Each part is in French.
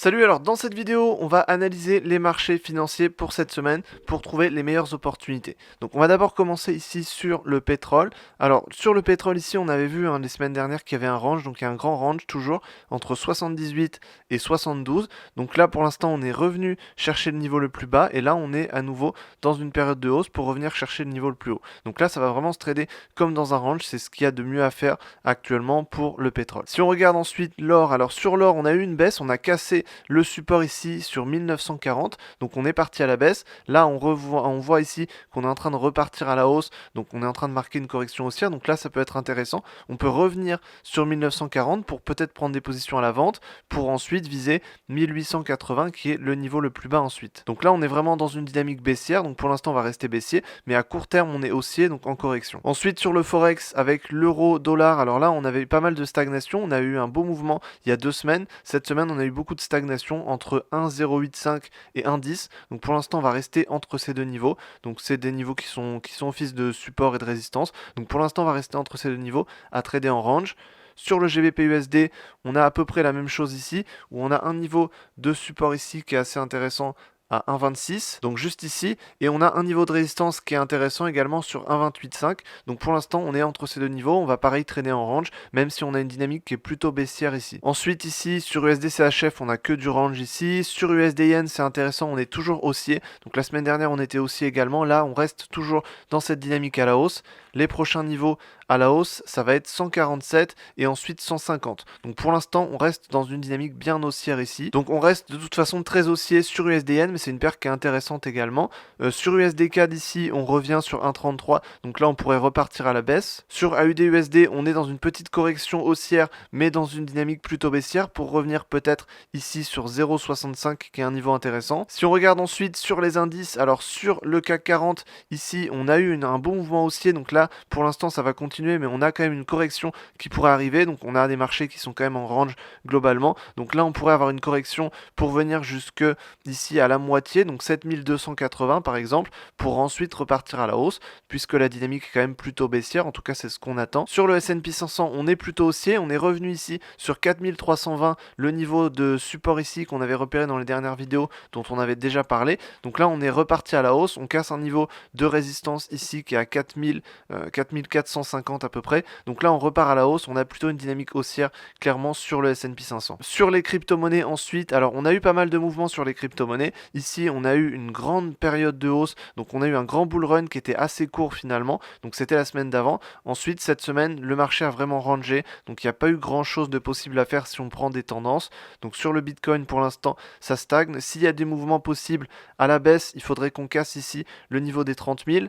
Salut, alors dans cette vidéo, on va analyser les marchés financiers pour cette semaine pour trouver les meilleures opportunités. Donc on va d'abord commencer ici sur le pétrole. Alors sur le pétrole ici, on avait vu les semaines dernières qu'il y avait un range, donc il y a un grand range toujours entre 78 et 72. Donc là pour l'instant on est revenu chercher le niveau le plus bas et là on est à nouveau dans une période de hausse pour revenir chercher le niveau le plus haut. Donc là ça va vraiment se trader comme dans un range, c'est ce qu'il y a de mieux à faire actuellement pour le pétrole. Si on regarde ensuite l'or, alors sur l'or on a eu une baisse, on a cassé le support ici sur 1940, donc on est parti à la baisse. Là on voit ici qu'on est en train de repartir à la hausse, donc on est en train de marquer une correction haussière, donc là ça peut être intéressant. On peut revenir sur 1940 pour peut-être prendre des positions à la vente, pour ensuite viser 1880 qui est le niveau le plus bas ensuite. Donc là on est vraiment dans une dynamique baissière, donc pour l'instant on va rester baissier, mais à court terme on est haussier, donc en correction. Ensuite sur le forex avec l'euro dollar, alors là on avait eu pas mal de stagnation, on a eu un beau mouvement il y a 2 semaines. Cette semaine on a eu beaucoup de stagnation entre 1,085 et 1,10. Donc pour l'instant on va rester entre ces deux niveaux. Donc c'est des niveaux qui sont office de support et de résistance. Donc pour l'instant on va rester entre ces deux niveaux à trader en range. Sur le GBP USD, on a à peu près la même chose ici, où on a un niveau de support ici qui est assez intéressant à 1,26, donc juste ici, et on a un niveau de résistance qui est intéressant également sur 1,285. Donc pour l'instant on est entre ces deux niveaux, on va pareil traîner en range, même si on a une dynamique qui est plutôt baissière ici. Ensuite ici sur USD CHF on a que du range ici, sur USD Yen c'est intéressant, on est toujours haussier, donc la semaine dernière on était haussier également, là on reste toujours dans cette dynamique à la hausse. Les prochains niveaux à la hausse, ça va être 147 et ensuite 150. Donc pour l'instant, on reste dans une dynamique bien haussière ici. Donc on reste de toute façon très haussier sur USDN, mais c'est une paire qui est intéressante également. Sur USDCAD ici, on revient sur 1,33. Donc là, on pourrait repartir à la baisse. Sur AUD-USD, on est dans une petite correction haussière, mais dans une dynamique plutôt baissière pour revenir peut-être ici sur 0,65 qui est un niveau intéressant. Si on regarde ensuite sur les indices, alors sur le CAC 40, ici, on a eu un bon mouvement haussier. Donc là, pour l'instant, ça va continuer, mais on a quand même une correction qui pourrait arriver. Donc on a des marchés qui sont quand même en range globalement. Donc là, on pourrait avoir une correction pour venir jusque ici à la moitié, donc 7280 par exemple, pour ensuite repartir à la hausse, puisque la dynamique est quand même plutôt baissière. En tout cas, c'est ce qu'on attend. Sur le S&P 500, on est plutôt haussier. On est revenu ici sur 4320, le niveau de support ici qu'on avait repéré dans les dernières vidéos dont on avait déjà parlé. Donc là, on est reparti à la hausse. On casse un niveau de résistance ici qui est à 4450 à peu près. Donc là, on repart à la hausse. On a plutôt une dynamique haussière clairement sur le S&P 500. Sur les crypto-monnaies ensuite, alors on a eu pas mal de mouvements sur les crypto-monnaies. Ici, on a eu une grande période de hausse. Donc on a eu un grand bull run qui était assez court finalement. Donc c'était la semaine d'avant. Ensuite, cette semaine, le marché a vraiment rangé. Donc il n'y a pas eu grand chose de possible à faire si on prend des tendances. Donc sur le Bitcoin, pour l'instant, ça stagne. S'il y a des mouvements possibles à la baisse, il faudrait qu'on casse ici le niveau des 30 000.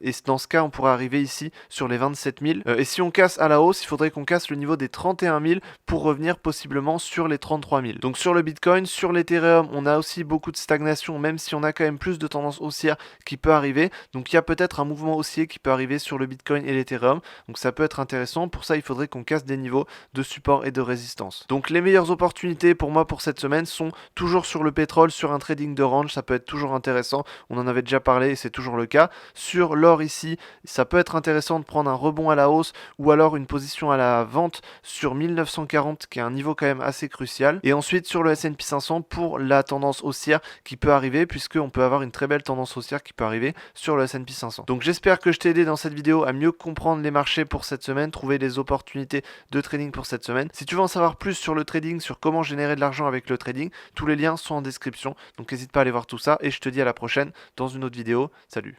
Et dans ce cas, on pourrait arriver ici sur les 27 000. Et si on casse à la hausse, il faudrait qu'on casse le niveau des 31 000 pour revenir possiblement sur les 33 000. Donc sur le Bitcoin, sur l'Ethereum, on a aussi beaucoup de stagnation, même si on a quand même plus de tendance haussière qui peut arriver. Donc il y a peut-être un mouvement haussier qui peut arriver sur le Bitcoin et l'Ethereum. Donc ça peut être intéressant. Pour ça, il faudrait qu'on casse des niveaux de support et de résistance. Donc les meilleures opportunités pour moi pour cette semaine sont toujours sur le pétrole, sur un trading de range. Ça peut être toujours intéressant. On en avait déjà parlé et c'est toujours le cas. Sur l'or ici, ça peut être intéressant de prendre un rebond à la hausse ou alors une position à la vente sur 1940 qui est un niveau quand même assez crucial. Et ensuite sur le S&P 500 pour la tendance haussière qui peut arriver, puisqu'on peut avoir une très belle tendance haussière qui peut arriver sur le S&P 500. Donc j'espère que je t'ai aidé dans cette vidéo à mieux comprendre les marchés pour cette semaine, trouver des opportunités de trading pour cette semaine. Si tu veux en savoir plus sur le trading, sur comment générer de l'argent avec le trading, tous les liens sont en description. Donc n'hésite pas à aller voir tout ça et je te dis à la prochaine dans une autre vidéo. Salut!